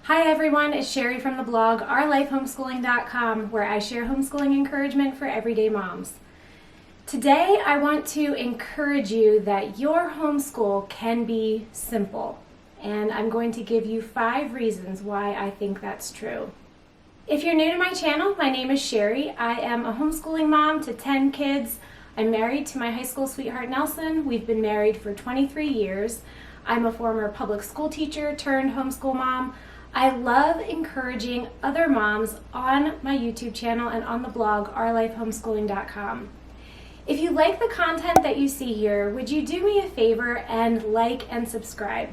Hi everyone, it's Sherry from the blog OurLifeHomeschooling.com, where I share homeschooling encouragement for everyday moms. Today I want to encourage you that your homeschool can be simple, and I'm going to give you 5 reasons why I think that's true. If you're new to my channel, my name is Sherry. I am a homeschooling mom to 10 kids. I'm married to my high school sweetheart Nelson. We've been married for 23 years. I'm a former public school teacher turned homeschool mom. I love encouraging other moms on my YouTube channel and on the blog OurLifeHomeschooling.com. If you like the content that you see here, would you do me a favor and like and subscribe?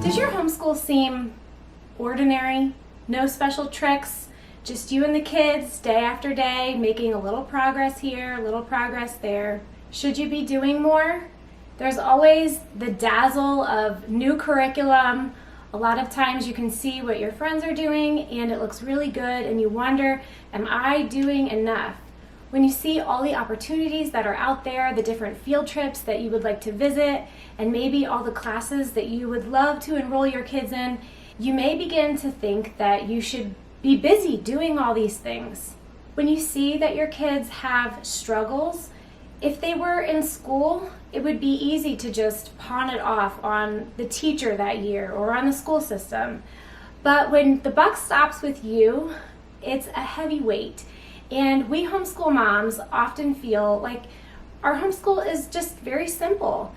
Does your homeschool seem ordinary? No special tricks, just you and the kids day after day, making a little progress here, a little progress there. Should you be doing more? There's always the dazzle of new curriculum. A lot of times you can see what your friends are doing and it looks really good and you wonder, am I doing enough? When you see all the opportunities that are out there, the different field trips that you would like to visit, and maybe all the classes that you would love to enroll your kids in, you may begin to think that you should be busy doing all these things. When you see that your kids have struggles, if they were in school, it would be easy to just pawn it off on the teacher that year or on the school system. But when the buck stops with you, it's a heavy weight. And we homeschool moms often feel like our homeschool is just very simple,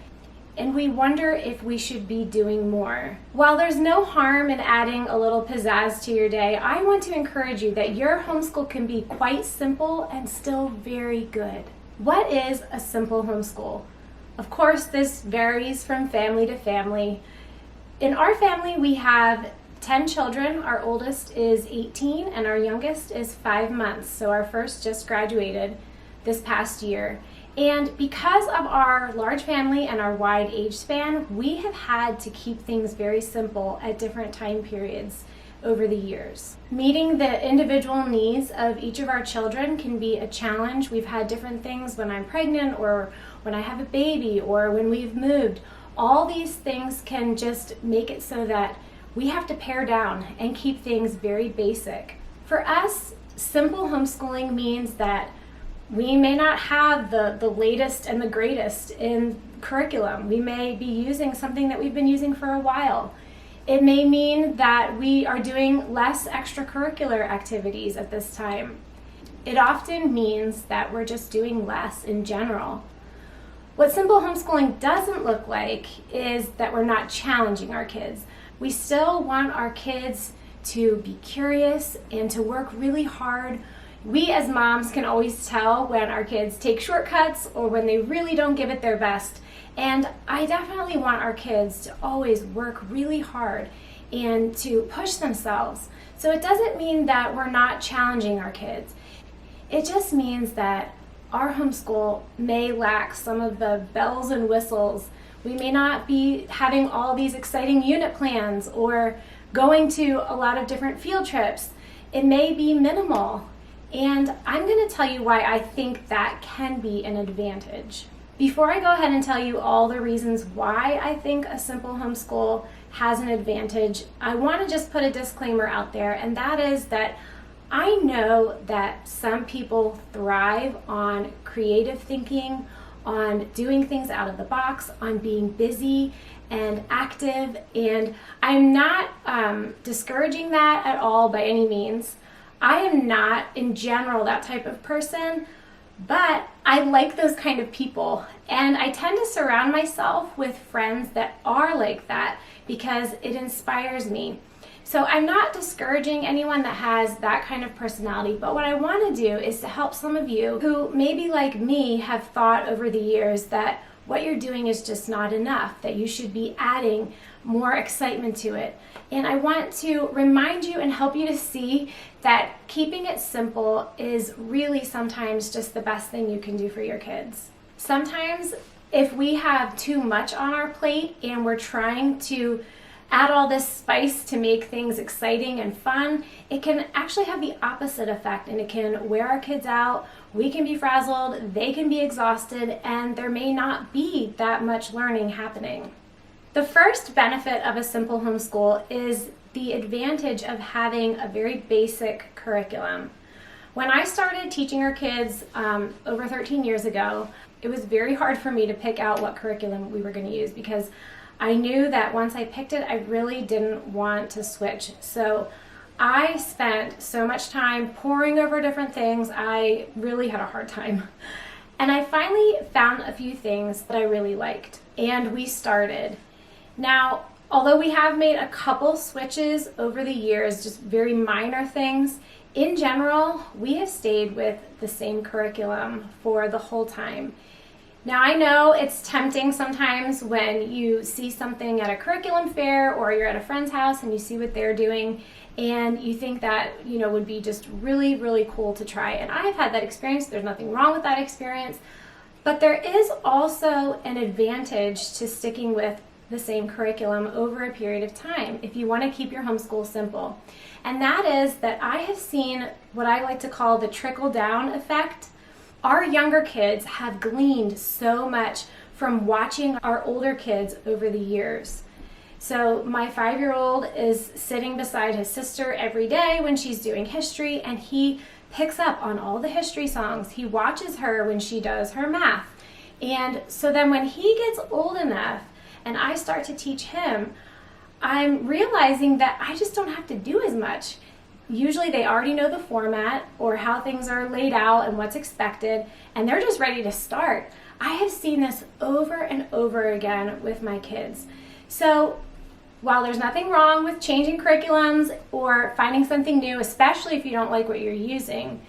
and we wonder if we should be doing more. While there's no harm in adding a little pizzazz to your day, I want to encourage you that your homeschool can be quite simple and still very good. What is a simple homeschool? Of course, this varies from family to family. In our family, we have 10 children. Our oldest is 18 and our youngest is 5 months. So our first just graduated this past year. And because of our large family and our wide age span, we have had to keep things very simple at different time periods over the years. Meeting the individual needs of each of our children can be a challenge. We've had different things when I'm pregnant or when I have a baby or when we've moved. All these things can just make it so that we have to pare down and keep things very basic. For us, simple homeschooling means that we may not have the latest and the greatest in curriculum. We may be using something that we've been using for a while. It may mean that we are doing less extracurricular activities at this time. It often means that we're just doing less in general. What simple homeschooling doesn't look like is that we're not challenging our kids. We still want our kids to be curious and to work really hard. We as moms can always tell when our kids take shortcuts or when they really don't give it their best. And I definitely want our kids to always work really hard and to push themselves. So it doesn't mean that we're not challenging our kids. It just means that our homeschool may lack some of the bells and whistles. We may not be having all these exciting unit plans or going to a lot of different field trips. It may be minimal. And I'm going to tell you why I think that can be an advantage. Before I go ahead and tell you all the reasons why I think a simple homeschool has an advantage, I want to just put a disclaimer out there, and that is that I know that some people thrive on creative thinking, on doing things out of the box, on being busy and active, and I'm not discouraging that at all by any means. I am not, in general, that type of person, But I like those kind of people, and I tend to surround myself with friends that are like that because it inspires me. So I'm not discouraging anyone that has that kind of personality, but what I want to do is to help some of you who maybe like me have thought over the years that what you're doing is just not enough, that you should be adding more excitement to it. And I want to remind you and help you to see that keeping it simple is really sometimes just the best thing you can do for your kids. Sometimes if we have too much on our plate and we're trying to add all this spice to make things exciting and fun, it can actually have the opposite effect, and it can wear our kids out. We can be frazzled, they can be exhausted, and there may not be that much learning happening. The first benefit of a simple homeschool is the advantage of having a very basic curriculum. When I started teaching our kids over 13 years ago, it was very hard for me to pick out what curriculum we were going to use because I knew that once I picked it, I really didn't want to switch. So I spent so much time poring over different things, I really had a hard time. And I finally found a few things that I really liked, and we started. Now, although we have made a couple switches over the years, just very minor things, in general, we have stayed with the same curriculum for the whole time. Now, I know it's tempting sometimes when you see something at a curriculum fair or you're at a friend's house and you see what they're doing and you think that, would be just really, really cool to try. And I've had that experience. There's nothing wrong with that experience. But there is also an advantage to sticking with the same curriculum over a period of time if you want to keep your homeschool simple. And that is that I have seen what I like to call the trickle-down effect. Our younger kids have gleaned so much from watching our older kids over the years. So my 5-year-old is sitting beside his sister every day when she's doing history, and he picks up on all the history songs. He watches her when she does her math. And so then when he gets old enough and I start to teach him, I'm realizing that I just don't have to do as much. Usually they already know the format or how things are laid out and what's expected, and they're just ready to start. I have seen this over and over again with my kids. So while there's nothing wrong with changing curriculums or finding something new, especially if you don't like what you're using,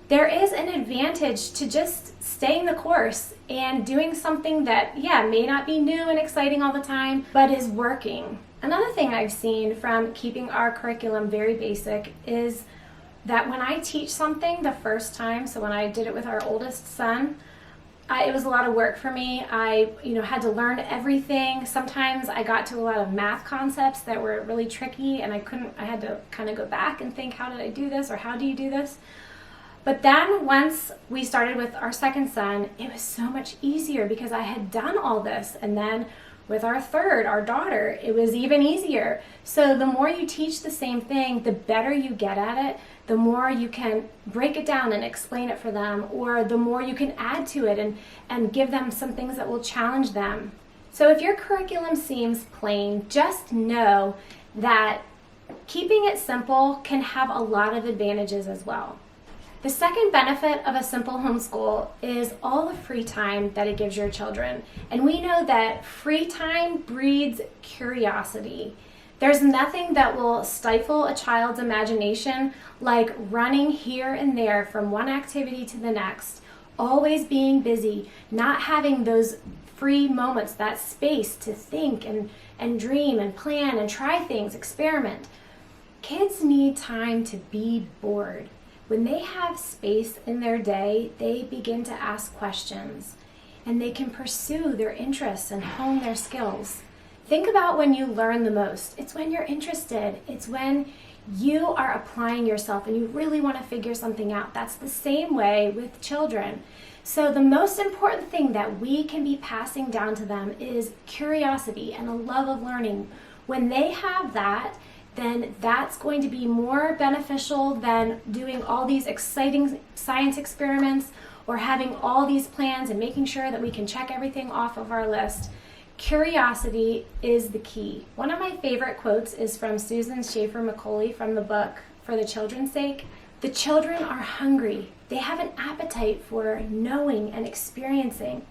there is an advantage to just staying the course and doing something that, may not be new and exciting all the time, but is working. Another thing I've seen from keeping our curriculum very basic is that when I teach something the first time, so when I did it with our oldest son, it was a lot of work for me. I had to learn everything. Sometimes I got to a lot of math concepts that were really tricky and I had to kind of go back and think, how did I do this, or how do you do this? But then once we started with our second son, it was so much easier because I had done all this. And then with our third, our daughter, it was even easier. So the more you teach the same thing, the better you get at it, the more you can break it down and explain it for them, or the more you can add to it and give them some things that will challenge them. So if your curriculum seems plain, just know that keeping it simple can have a lot of advantages as well. The second benefit of a simple homeschool is all the free time that it gives your children. And we know that free time breeds curiosity. There's nothing that will stifle a child's imagination like running here and there from one activity to the next, always being busy, not having those free moments, that space to think and dream and plan and try things, experiment. Kids need time to be bored. When they have space in their day, they begin to ask questions and they can pursue their interests and hone their skills. Think about when you learn the most. It's when you're interested. It's when you are applying yourself and you really want to figure something out. That's the same way with children. So the most important thing that we can be passing down to them is curiosity and a love of learning. When they have that, then that's going to be more beneficial than doing all these exciting science experiments or having all these plans and making sure that we can check everything off of our list. Curiosity is the key. One of my favorite quotes is from Susan Schaefer Macaulay from the book For the Children's Sake. The children are hungry. They have an appetite for knowing and experiencing.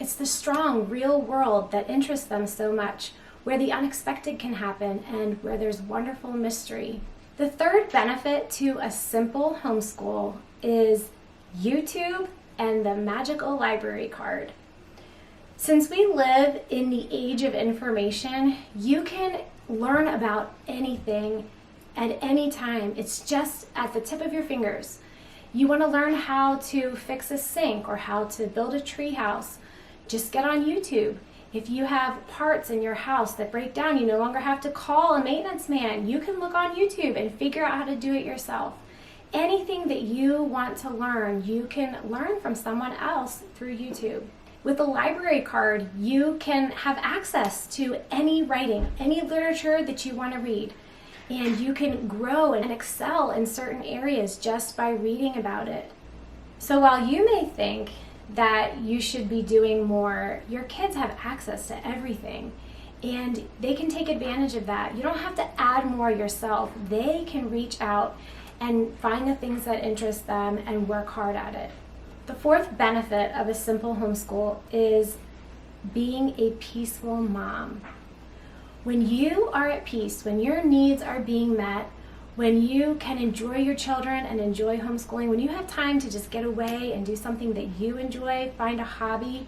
It's the strong, real world that interests them so much, where the unexpected can happen and where there's wonderful mystery. The third benefit to a simple homeschool is YouTube and the magical library card. Since we live in the age of information, you can learn about anything at any time. It's just at the tip of your fingers. You want to learn how to fix a sink or how to build a tree house, just get on YouTube. If you have parts in your house that break down, you no longer have to call a maintenance man. You can look on YouTube and figure out how to do it yourself. Anything that you want to learn, you can learn from someone else through YouTube. With a library card, you can have access to any writing, any literature that you want to read. And you can grow and excel in certain areas just by reading about it. So while you may think that you should be doing more, your kids have access to everything and they can take advantage of that. You don't have to add more yourself. They can reach out and find the things that interest them and work hard at it. The fourth benefit of a simple homeschool is being a peaceful mom. When you are at peace, when your needs are being met, when you can enjoy your children and enjoy homeschooling, when you have time to just get away and do something that you enjoy, find a hobby,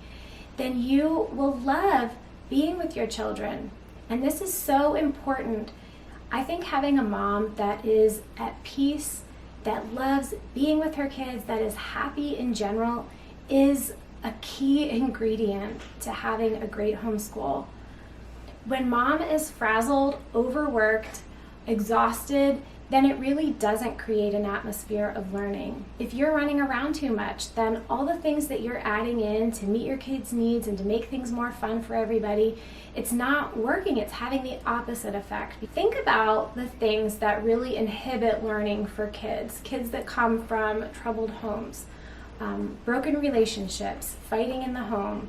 then you will love being with your children. And this is so important. I think having a mom that is at peace, that loves being with her kids, that is happy in general, is a key ingredient to having a great homeschool. When mom is frazzled, overworked, exhausted, then it really doesn't create an atmosphere of learning. If you're running around too much, then all the things that you're adding in to meet your kids' needs and to make things more fun for everybody, it's not working. It's having the opposite effect. Think about the things that really inhibit learning for kids that come from troubled homes, broken relationships, fighting in the home,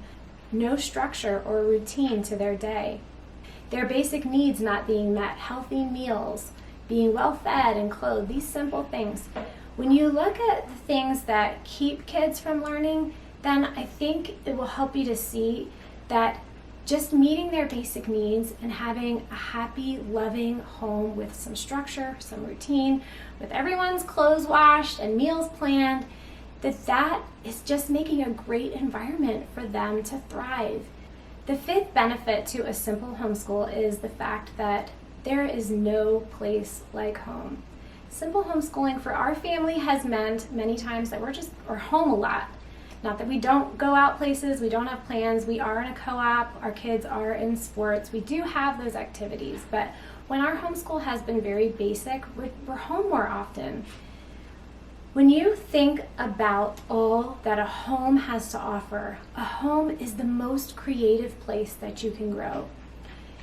no structure or routine to their day. Their basic needs not being met, healthy meals, being well fed and clothed, these simple things. When you look at the things that keep kids from learning, then I think it will help you to see that just meeting their basic needs and having a happy, loving home with some structure, some routine, with everyone's clothes washed and meals planned, that is just making a great environment for them to thrive. The fifth benefit to a simple homeschool is the fact that there is no place like home. Simple homeschooling for our family has meant many times that we're home a lot. Not that we don't go out places, we don't have plans, we are in a co-op, our kids are in sports, we do have those activities, but when our homeschool has been very basic, we're home more often. When you think about all that a home has to offer, a home is the most creative place that you can grow.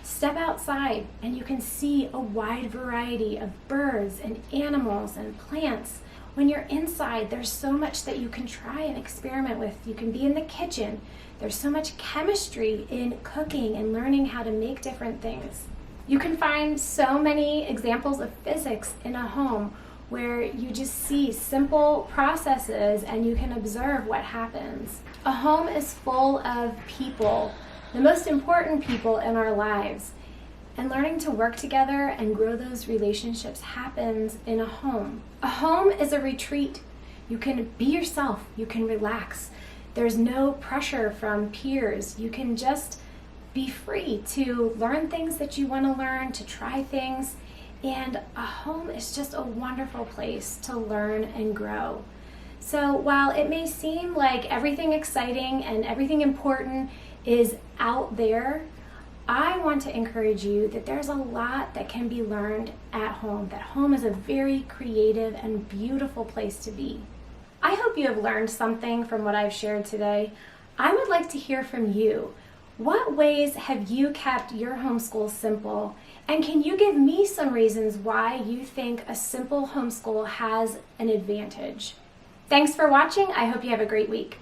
Step outside and you can see a wide variety of birds and animals and plants. When you're inside, there's so much that you can try and experiment with. You can be in the kitchen. There's so much chemistry in cooking and learning how to make different things. You can find so many examples of physics in a home where you just see simple processes and you can observe what happens. A home is full of people, the most important people in our lives. And learning to work together and grow those relationships happens in a home. A home is a retreat. You can be yourself, you can relax. There's no pressure from peers. You can just be free to learn things that you want to learn, to try things. And a home is just a wonderful place to learn and grow. So while it may seem like everything exciting and everything important is out there, I want to encourage you that there's a lot that can be learned at home, that home is a very creative and beautiful place to be. I hope you have learned something from what I've shared today. I would like to hear from you. What ways have you kept your homeschool simple? And can you give me some reasons why you think a simple homeschool has an advantage? Thanks for watching. I hope you have a great week.